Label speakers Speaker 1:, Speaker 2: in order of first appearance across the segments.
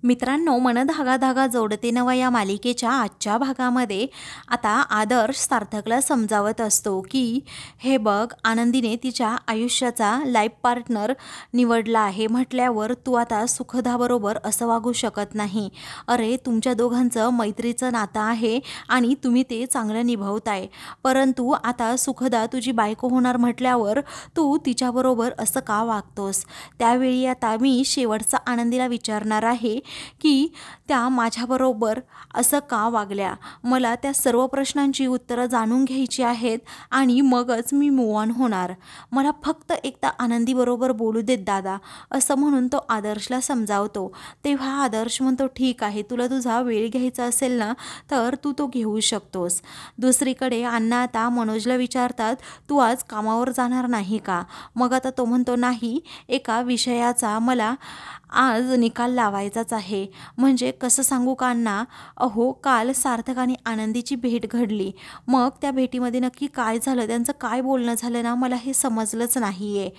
Speaker 1: मित्रांनो, मन धागा धागा जोडते नवा या मालिकेच्या आजच्या भागामध्ये आता आदर्श सार्थकला समजावत असतो की हे बघ, आनंदीने तिच्या आयुष्याचा लाईफ पार्टनर निवडला आहे म्हटल्यावर तू आता सुखदाबरोबर असं वागू शकत नाही. अरे, तुमच्या दोघांचं मैत्रीचं नातं आहे आणि तुम्ही ते चांगलं निभावताय, परंतु आता सुखदा तुझी बायको होणार म्हटल्यावर तू तिच्याबरोबर असं का वागतोस? त्यावेळी आता मी शेवटचा आनंदीला विचारणार आहे की त्या माझ्याबरोबर असं का वागल्या. मला त्या सर्व प्रश्नांची उत्तरं जाणून घ्यायची आहेत आणि मगच मी मूव ऑन होणार. मला फक्त एकदा आनंदीबरोबर बोलू देत दादा, असं म्हणून तो आदर्शला समजावतो. तेव्हा आदर्श म्हणतो, ठीक आहे, तुला तुझा वेळ घ्यायचा असेल ना तर तू तो घेऊ शकतोस. दुसरीकडे अण्णा आता मनोजला विचारतात, तू आज कामावर जाणार नाही का? मग आता तो म्हणतो, नाही, एका विषयाचा मला आज निकाल लावायचाच आहे. म्हणजे कसं सांगू का अण्णा? अहो, काल सार्थक आणि आनंदीची भेट घडली. मग त्या भेटीमध्ये नक्की काय झालं, त्यांचं काय बोलणं झालं ना, मला हे समजलंच नाही आहे.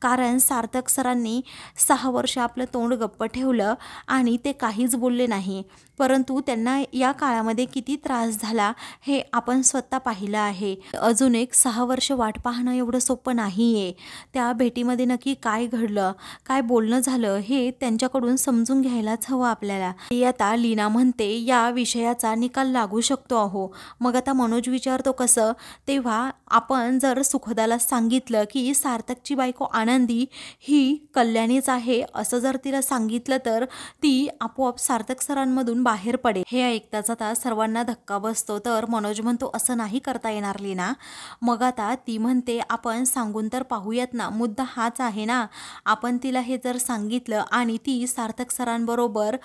Speaker 1: कारण सार्थक सरांनी 6 वर्ष आपलं तोंड गप्प ठेवलं आणि ते काहीच बोलले नाही, परंतु त्यांना या काळामध्ये किती त्रास झाला हे आपण स्वतः पाहिलं आहे. अजून एक 6 वर्ष वाट पाहणं एवढं सोपं नाही आहे. त्या भेटीमध्ये नक्की काय घडलं, काय बोलणं झालं हे त्यांच्याकडून समजून घ्यायलाच हवं आपल्याला. आता लीना म्हणते, या विषयाचा निकाल लागू शकतो अहो. मग आता मनोज विचारतो, कसं? तेव्हा आपण जर सुखदाला सांगितलं की सार्थकची बायको आनंदी ही कल्याणीच आहे, असं जर तिला सांगितलं तर ती आपोआप सार्थक सरांमधून बाहेर पडेल. हे ऐकताच आता सर्वांना धक्का बसतो. तर मनोज म्हणतो, असं नाही करता येणार लीना. मग आता ती म्हणते, आपण सांगून तर पाहूयात ना, मुद्दा हाच आहे ना. आपण तिला हे जर सांगितलं आणि ती सार्थक सरांबरोबर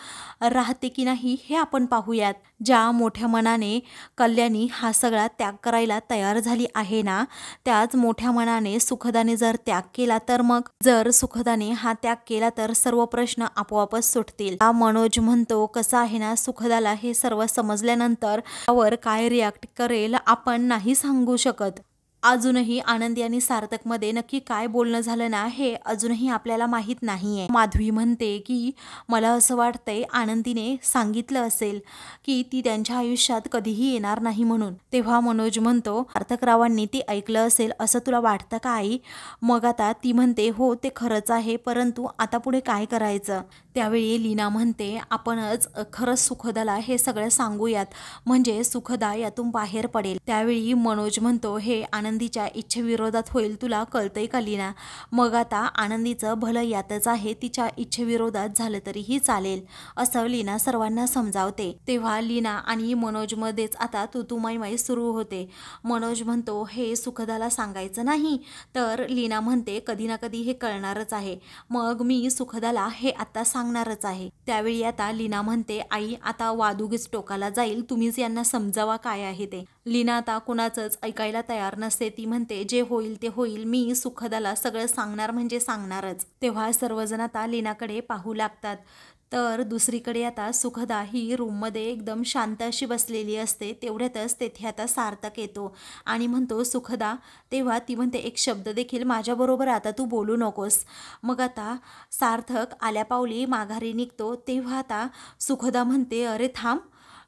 Speaker 1: राहते की नाही हे आपण पाहूयात. ज्या मोठ्या मनाने कल्याणी हा सगळा त्याग करायला तयार झाली आहे ना, त्याच मोठ्या मनाने सुखदाने जर त्याग केला तर मग जर सुखदाने हा त्याग केला तर सर्व प्रश्न आपोआपच सुटतील. मनोज म्हणतो, कसं आहे ना, सुखदाला हे सर्व समजल्यानंतर त्यावर काय रिॲक्ट करेल आपण नाही सांगू शकत. अजूनही आनंदी आणि सार्थकमध्ये नक्की काय बोलणं झालं ना हे अजूनही आपल्याला माहीत नाहीये. माधवी म्हणते की मला असं वाटतंय आनंदीने सांगितलं असेल की ती त्यांच्या आयुष्यात कधीही येणार नाही म्हणून. तेव्हा मनोज म्हणतो, सार्थकरावांनी ती ऐकलं असेल असं तुला वाटतं का आई? मग आता ती म्हणते, हो, ते खरंच आहे, परंतु आता पुढे काय करायचं? त्यावेळी लीना म्हणते, आपणच खरंच सुखदाला हे सगळं सांगूयात, म्हणजे सुखदा यातून बाहेर पडेल. त्यावेळी मनोज म्हणतो, हे आनंदीच्या इच्छेविरोधात होईल, तुला कळतंय का लीना? मग आता आनंदीचं भलं यातच आहे, तिच्या इच्छेविरोधात झालं तरीही चालेल, असं लीना सर्वांना समजावते. तेव्हा लीना आणि मनोजमध्येच आता तुतुमाईमाई सुरू होते. मनोज म्हणतो, हे सुखदाला सांगायचं नाही, तर लीना म्हणते, कधी ना कधी हे कळणारच आहे, मग मी सुखदाला हे आता सांगणारच आहे. त्यावेळी आता लीना म्हणते, आई, आता वादुगीच टोकाला जाईल, तुम्हीच यांना समजावा काय आहे ते. लीना आता कुणाचंच ऐकायला तयार नसते. ती म्हणते, जे होईल ते होईल, मी सुखदाला सगळं सांगणार म्हणजे सांगणारच. तेव्हा सर्वजण आता लीनाकडे पाहू लागतात. तर दुसरीकडे आता सुखदा ही रूममध्ये एकदम शांत अशी बसलेली असते. तेवढ्यातच तेथे आता सार्थक येतो आणि म्हणतो, सुखदा. तेव्हा ती म्हणते, एक शब्द देखील माझ्याबरोबर आता तू बोलू नकोस. मग आता सार्थक आल्या पावली माघारी निघतो. तेव्हा आता सुखदा म्हणते, अरे थांब,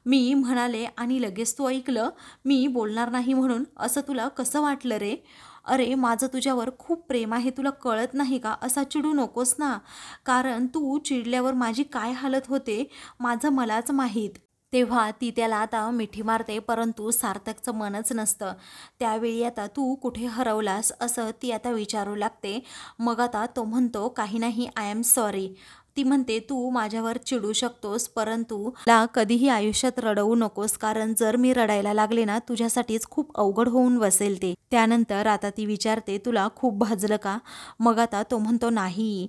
Speaker 1: मी म्हणाले आणि लगेच तू ऐकलं मी बोलणार नाही म्हणून. असं तुला कसं वाटलं रे? अरे, माझं तुझ्यावर खूप प्रेम आहे, तुला कळत नाही का? असा चिडू नकोस ना, कारण तू चिडल्यावर माझी काय हालत होते माझं मलाच माहीत. तेव्हा ती त्याला आता मिठी मारते, परंतु सार्थकचं मनच नसतं. त्यावेळी आता तू कुठे हरवलास असं ती आता विचारू लागते. मग आता तो म्हणतो, काही नाही, आय एम सॉरी. ती म्हणते, तू माझ्यावर चिडू शकतोस, परंतु मला कधीही आयुष्यात रडवू नकोस, कारण जर मी रडायला लागले ना तुझ्यासाठीच खूप अवघड होऊन बसेल ते. त्यानंतर आता ती विचारते, तुला खूप भाजलं का? मग आता तो म्हणतो, नाही,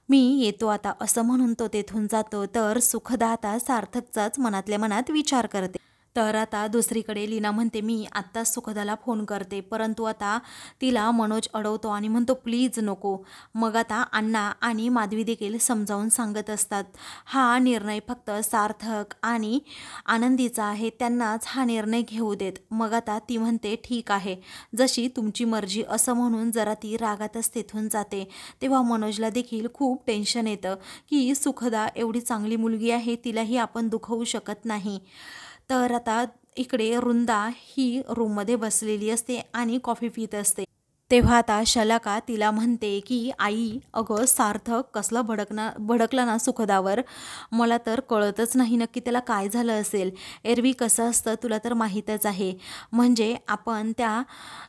Speaker 1: मी येतो आता, असं म्हणून तो तेथून जातो. तर सुखदा आता सार्थकचाच मनातल्या मनात विचार करते. तर आता दुसरीकडे लीना म्हणते मी आत्ताच सुखदाला फोन करते, परंतु आता तिला मनोज अडवतो आणि म्हणतो प्लीज नको. मग आता अण्णा आणि माधवी देखील समजावून सांगत असतात हा निर्णय फक्त सार्थक आणि आनंदीचा आहे, त्यांनाच हा निर्णय घेऊ देत. मग आता ती म्हणते ठीक आहे, जशी तुमची मर्जी असं म्हणून जरा ती रागातच तिथून जाते. तेव्हा मनोजला देखील खूप टेन्शन येतं की सुखदा एवढी चांगली मुलगी आहे, तिलाही आपण दुखवू शकत नाही. तर आता इकडे वृंदा ही रूममध्ये बसलेली असते आणि कॉफी पित असते. तेव्हा आता शलाका तिला म्हणते की आई अगं सार्थक कसला भडकला ना सुखदावर, मला तर कळतच नाही नक्की त्याला काय झालं असेल. एरवी कसं असतं तुला तर माहीतच आहे, म्हणजे आपण त्या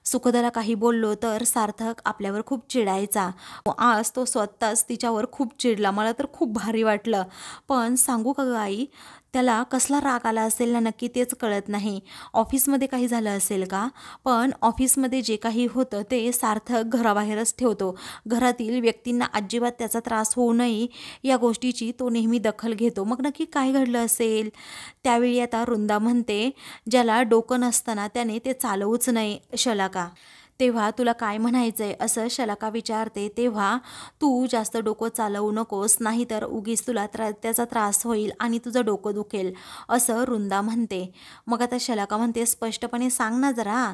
Speaker 1: सुखदाला काही बोललो तर सार्थक आपल्यावर खूप चिडायचा. आज तो स्वतःच तिच्यावर खूप चिडला, मला तर खूप भारी वाटलं. पण सांगू का गं आई, त्याला कसला राग आला असेल ना नक्की तेच कळत नाही. ऑफिसमध्ये काही झालं असेल का, पण ऑफिसमध्ये जे काही होतं ते सार्थक घराबाहेरच ठेवतो. घरातील व्यक्तींना अजिबात त्याचा त्रास होऊ नये या गोष्टीची तो नेहमी दखल घेतो. मग नक्की काय घडलं असेल. त्यावेळी आता वृंदा म्हणते ज्याला डोकं नसताना त्याने ते चालवूच नये शलाका. तेव्हा तुला काय म्हणायचंय असं शलाका विचारते. तेव्हा तू जास्त डोकं चालवू नकोस, नाहीतर उगीच तुला त्याचा त्रास होईल आणि तुझं डोकं दुखेल असं वृंदा म्हणते. मग आता शलाका म्हणते स्पष्टपणे सांग ना जरा.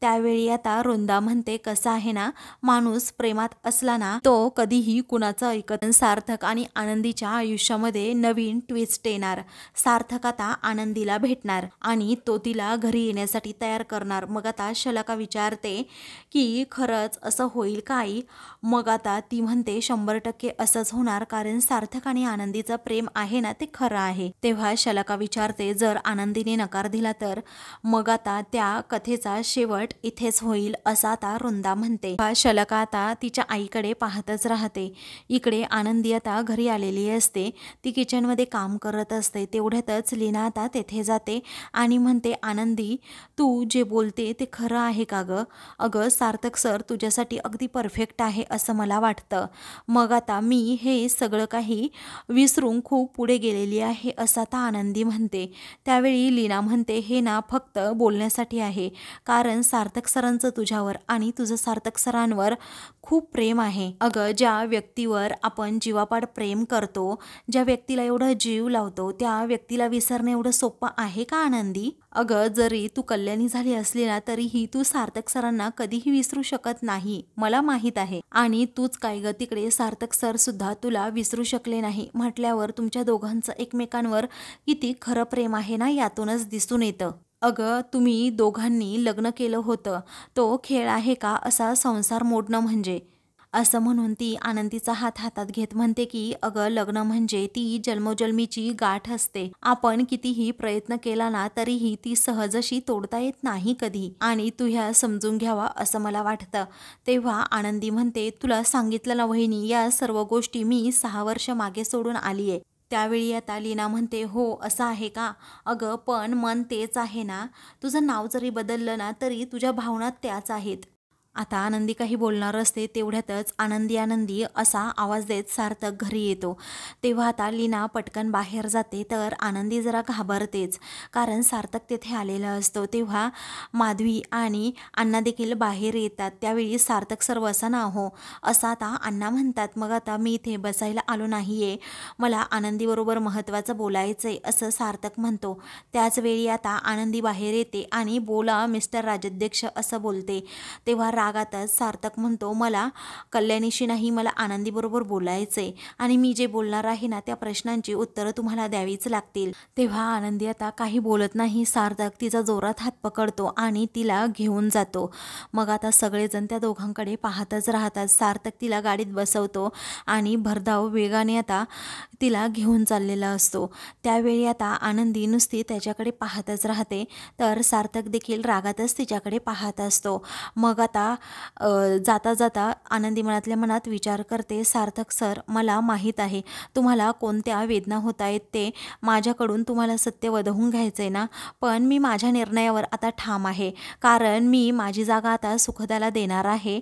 Speaker 1: त्यावेळी आता वृंदा म्हणते कसं आहे ना, माणूस प्रेमात असला ना तो कधीही कुणाचं ऐकत. सार्थक आणि आनंदीच्या आयुष्यामध्ये नवीन ट्विस्ट येणार. सार्थक आता आनंदीला भेटणार आणि तो तिला घरी येण्यासाठी तयार करणार. मग आता शलाका विचारते की खरंच असं होईल का आई. मग आता ती म्हणते 100% असंच होणार, कारण सार्थक आणि आनंदीचं प्रेम आहे ना ते खरं आहे. तेव्हा शलाका विचारते जर आनंदीने नकार दिला तर. मग आता त्या कथेचा शेवट इथेच होईल असं आता वृंदा म्हणते. शलाका आता तिच्या आईकडे पाहतच राहते. इकडे आनंदी आता घरी आलेली असते, ती किचनमध्ये काम करत असते. तेवढ्यातच लीना आता तेथे जाते आणि म्हणते आनंदी तू जे बोलते ते खरं आहे का गं. अगं सार्थक सर तुझ्यासाठी अगदी परफेक्ट आहे असं मला वाटतं. मग आता मी हे सगळं काही विसरून खूप पुढे गेलेली आहे असं आता आनंदी म्हणते. त्यावेळी लीना म्हणते हे ना फक्त बोलण्यासाठी आहे, कारण सार्थक सरांचं तुझ्यावर आणि तुझं सार्थक सरांवर खूप प्रेम आहे. अगं ज्या व्यक्तीवर आपण जीवापाड प्रेम करतो, ज्या व्यक्तीला एवढं जीव लावतो, त्या व्यक्तीला विसरणं एवढं सोपं आहे का आनंदी. अगं जरी तू कल्याणी झाली असली ना तरीही तू सार्थक सरांना कधीही विसरू शकत नाही, मला माहीत आहे. आणि तूच काय ग तिकडे सार्थक सर सुद्धा तुला विसरू शकले नाही म्हटल्यावर तुमच्या दोघांचं एकमेकांवर किती खरं प्रेम आहे ना यातूनच दिसून येतं. अगं तुम्ही दोघांनी लग्न केलं होतं, तो खेळ आहे का असा संसार मोडणं म्हणजे. असं म्हणून ती आनंदीचा हात हातात घेत म्हणते की अगं लग्न म्हणजे ती जन्मोजन्मीची गाठ असते, आपण कितीही प्रयत्न केला ना तरीही ती सहजशी तोडता येत नाही कधी, आणि तू ह्या समजून घ्यावा असं मला वाटतं. तेव्हा आनंदी म्हणते तुला सांगितलं ना वहिनी, या सर्व गोष्टी मी 6 वर्ष मागे सोडून आली आहे. त्यावेळी आता लीना म्हणते हो असं आहे का. अगं पण मन तेच आहे ना, तुझं नाव जरी बदललं ना तरी तुझ्या भावना त्याच आहेत. आता आनंदी काही बोलणार असते तेवढ्यातच आनंदी आनंदी असा आवाज देत सार्थक घरी येतो. तेव्हा आता लीना पटकन बाहेर जाते तर आनंदी जरा घाबरतेच, कारण सार्थक तेथे आलेला असतो. तेव्हा माधवी आणि अण्णा देखील बाहेर येतात. त्यावेळी सार्थक सर बसा ना हो असं आता अण्णा म्हणतात. मग आता मी इथे बसायला आलो नाही आहे, मला आनंदीबरोबर महत्त्वाचं बोलायचं आहे असं सार्थक म्हणतो. त्याचवेळी आता आनंदी बाहेर येते आणि बोला मिस्टर राजाध्यक्ष असं बोलते. तेव्हा रागातच सार्थक म्हणतो मला कल्याणीशी नाही, मला आनंदीबरोबर बोलायचंय आणि मी जे बोलणार आहे ना त्या प्रश्नांची उत्तरं तुम्हाला द्यावीच लागतील. तेव्हा आनंदी आता काही बोलत नाही. सार्थक तिचा जोरात हात पकडतो आणि तिला घेऊन जातो. मग आता सगळेजण त्या दोघांकडे पाहतच राहतात. सार्थक तिला गाडीत बसवतो आणि भरधाव वेगाने आता तिला घेऊन चाललेला असतो. त्यावेळी आता आनंदी नुसती त्याच्याकडे पाहतच राहते, तर सार्थक देखील रागातच तिच्याकडे पाहत असतो. मग आता जाता जाता आनंदी मनातल्या मनात विचार करते, सार्थक सर मला माहीत आहे तुम्हाला कोणत्या वेदना होत आहेत ते, माझ्याकडून तुम्हाला सत्य वधवून घ्यायचं आहे ना, पण मी माझ्या निर्णयावर आता ठाम आहे, कारण मी माझी जागा आता सुखदाला देणार आहे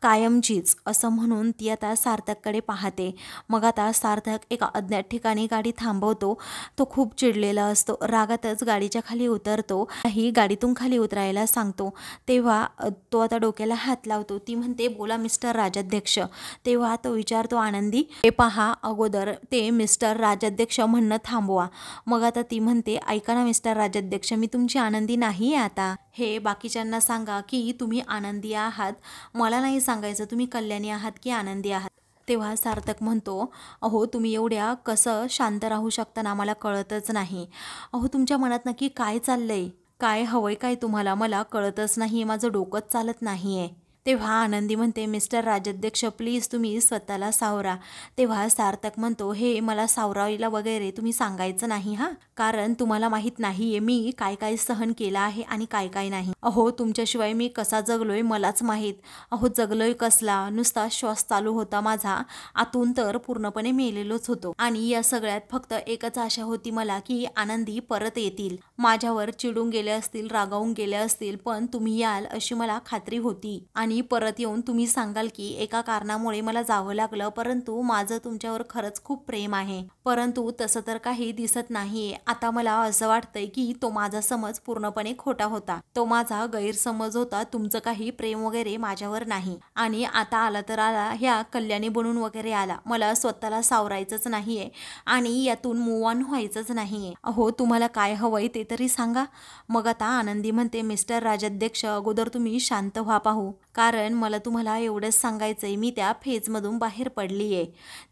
Speaker 1: कायमचीच, असं म्हणून ती आता सार्थककडे पाहते. मग आता सार्थक एका अज्ञात ठिकाणी गाडी थांबवतो. तो खूप चिडलेला असतो. रागातच गाडीच्या खाली उतरतो. ही गाडीतून खाली उतरायला सांगतो. तेव्हा तो आता डोक्याला हात लावतो. ती म्हणते बोला मिस्टर राजाध्यक्ष. तेव्हा तो विचारतो आनंदी, हे पहा अगोदर ते मिस्टर राजाध्यक्ष म्हणणं थांबवा. मग आता ती म्हणते ऐका ना मिस्टर राजाध्यक्ष, मी तुमची आनंदी नाही आहे आता. हे बाकीच्यांना सांगा की तुम्ही आनंदी आहात, मला नाही सांगायचं तुम्ही कल्याणी आहात की आनंदी आहात. तेव्हा सार्थक म्हणतो, अहो तुम्ही एवढ्या कसं शांत राहू शकता ना, मला कळतच नाही. अहो तुमच्या मनात नक्की काय चाललंय, काय हवंय काय तुम्हाला, मला कळतच नाही, माझं डोकंच चालत नाही आहे. तेव्हा आनंदी म्हणते मिस्टर राजाध्यक्ष प्लीज तुम्ही स्वतःला सावरा. तेव्हा सार्थक म्हणतो, हे मला सावरायला वगैरे तुम्ही सांगायचं नाही हां, कारण तुम्हाला माहीत नाही आहे मी काय काय सहन केलं आहे आणि काय काय नाही. अहो तुमच्याशिवाय मी कसा जगलोय मलाच माहीत. अहो जगलोय कसला, नुसता श्वास चालू होता माझा, आतून तर पूर्णपणे मेलेलोच होतो. आणि या सगळ्यात फक्त एकच आशा होती मला की आनंदी परत येतील, माझ्यावर चिडून गेले असतील, रागावून गेले असतील, पण तुम्ही याल अशी मला खात्री होती आणि परत येऊन तुम्ही सांगाल की एका कारणामुळे मला जावं लागलं, परंतु माझं तुमच्यावर खरंच खूप प्रेम आहे. परंतु तसं तर काही दिसत नाहीये. आता मला असं वाटतंय की तो माझा समज पूर्णपणे खोटा होता, तो माझा गैरसमज होता, तुमचं काही प्रेम वगैरे माझ्यावर नाही. आणि आता आला तर आला, ह्या कल्याणी बनून वगैरे आला, मला स्वतःला सावरायचंच नाहीये आणि यातून मूव ऑन व्हायचंच नाहीये. अहो तुम्हाला काय हवंय ते तरी सांगा. मग आता आनंदी म्हणते मिस्टर राजाध्यक्ष अगोदर तुम्ही शांत व्हा पाहू, कारण मला तुम्हाला एवढंच सांगायचंय, मी त्या फेजमधून बाहेर पडली आहे.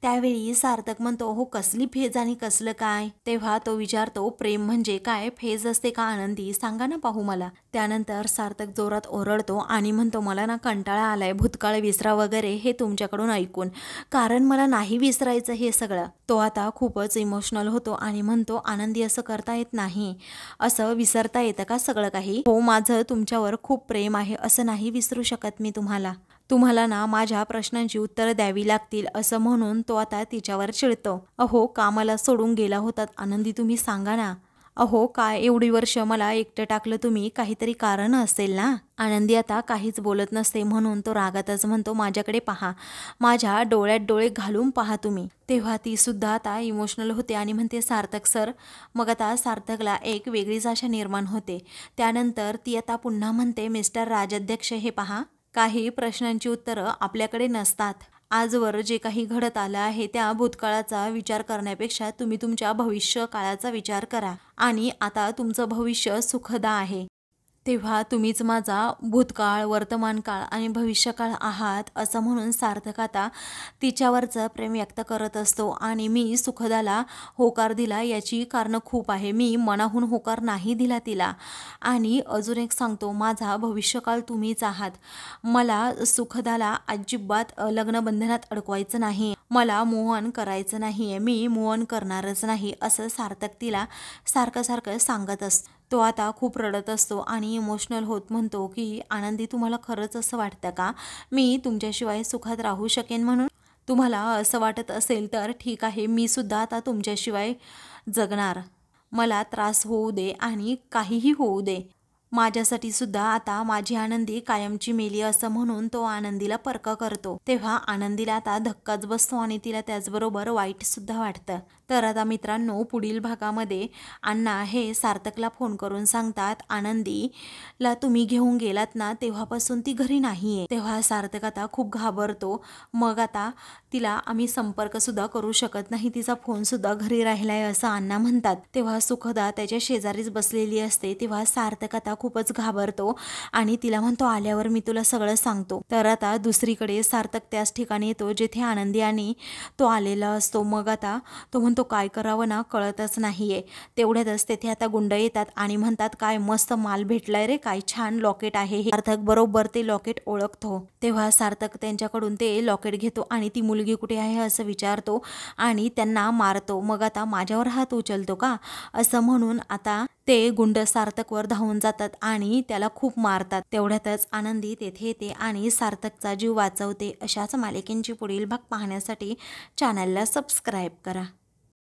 Speaker 1: त्यावेळी सार्थक म्हणतो, हो कसली फेज आणि कसलं काय. तेव्हा तो विचारतो, प्रेम म्हणजे काय, फेज असते का आनंदी, सांगा ना पाहू मला. त्यानंतर सार्थक जोरात ओरडतो आणि म्हणतो, मला ना कंटाळा आलाय भूतकाळ विसरा वगैरे हे तुमच्याकडून ऐकून, कारण मला नाही विसरायचं हे सगळं. तो आता खूपच इमोशनल होतो आणि म्हणतो, आनंदी असं करता येत नाही, असं विसरता येतं का सगळं काही. हो माझं तुमच्यावर खूप प्रेम आहे, असं नाही विसरू शकत मी तुम्हाला ना माझ्या प्रश्नांची उत्तरं द्यावी लागतील, असं म्हणून तो आता तिच्यावर चिडतो. अहो का मला सोडून गेला होतात आनंदी, तुम्ही सांगा ना. अहो काय एवढी वर्ष मला एकटं टाकलं तुम्ही, काहीतरी कारण असेल ना. आनंदी आता काहीच बोलत नसते, म्हणून तो रागातच म्हणतो, माझ्याकडे पहा, माझ्या डोळ्यात डोळे घालून पहा तुम्ही. तेव्हा ती सुद्धा आता इमोशनल होते आणि म्हणते सार्थक सर. मग आता सार्थकला एक वेगळीच आशा निर्माण होते. त्यानंतर ती आता पुन्हा म्हणते, मिस्टर राजाध्यक्ष हे पहा, काही प्रश्नांची उत्तरं आपल्याकडे नसतात. आजवर जे काही घडत आलं आहे त्या भूतकाळाचा विचार करण्यापेक्षा तुम्ही तुमच्या भविष्य काळाचा विचार करा, आणि आता तुमचं भविष्य सुखद आहे. तेव्हा तुम्हीच माझा भूतकाळ, वर्तमान काळ आणि भविष्यकाळ आहात, असं म्हणून सार्थक आता तिच्यावरचं प्रेम व्यक्त करत असतो. आणि मी सुखदाला होकार दिला याची कारणं खूप आहे, मी मनाहून होकार नाही दिला तिला. आणि अजून एक सांगतो, माझा भविष्यकाळ तुम्हीच आहात. मला सुखदाला अजिबात लग्नबंधनात अडकवायचं नाही, मला मूव्ह ऑन करायचं नाही आहे, मी मूव्ह ऑन करणारच नाही, असं सार्थक तिला सारखं सारखं सांगत असतो. तो आता खूप रडत असतो आणि इमोशनल होत म्हणतो की आनंदी तुम्हाला खरंच असं वाटतं का मी तुमच्याशिवाय सुखात राहू शकेन म्हणून. तुम्हाला असं वाटत असेल तर ठीक आहे, मी सुद्धा आता तुमच्याशिवाय जगणार, मला त्रास होऊ दे आणि काहीही होऊ दे, माझ्यासाठी सुद्धा आता माझी आनंदी कायमची मेली, असं म्हणून तो आनंदीला परक करतो. तेव्हा आनंदीला आता धक्काच बसतो आणि तिला त्याचबरोबर वाईट सुद्धा वाटतं. तर आता मित्रांनो, पुढील भागामध्ये अण्णा हे सार्थकला फोन करून सांगतात, आनंदीला तुम्ही घेऊन गेलात ना तेव्हापासून ती घरी नाही आहे. तेव्हा सार्थक आता खूप घाबरतो. मग आता तिला आम्ही संपर्क सुद्धा करू शकत नाही, तिचा फोन सुद्धा घरी राहिलाय असं अण्णा म्हणतात. तेव्हा सुखदा त्याच्या शेजारीच बसलेली असते. तेव्हा सार्थक आता खूपच घाबरतो आणि तिला म्हणतो, आल्यावर मी तुला सगळं सांगतो. तर आता दुसरीकडे सार्थक त्याच ठिकाणी येतो जिथे आनंदी आणि तो आलेला असतो. मग आता तो म्हणतो, तो काय करावं ना कळतच नाहीये. तेवढ्यातच तेथे आता गुंड येतात आणि म्हणतात, काय मस्त माल भेटलाय रे, काय छान लॉकेट आहे हे. सार्थक बरोबर ते लॉकेट ओळखतो. तेव्हा सार्थक त्यांच्याकडून ते लॉकेट घेतो आणि ती मुलगी कुठे आहे असं विचारतो आणि त्यांना मारतो. मग आता माझ्यावर हात उचलतो का असं म्हणून आता ते गुंड सार्थकवर धावून जातात आणि त्याला खूप मारतात. तेवढ्यातच आनंदी तेथे येते आणि सार्थकचा जीव वाचवते. अशाच मालिकेंची पुढील भाग पाहण्यासाठी चॅनलला सबस्क्राईब करा.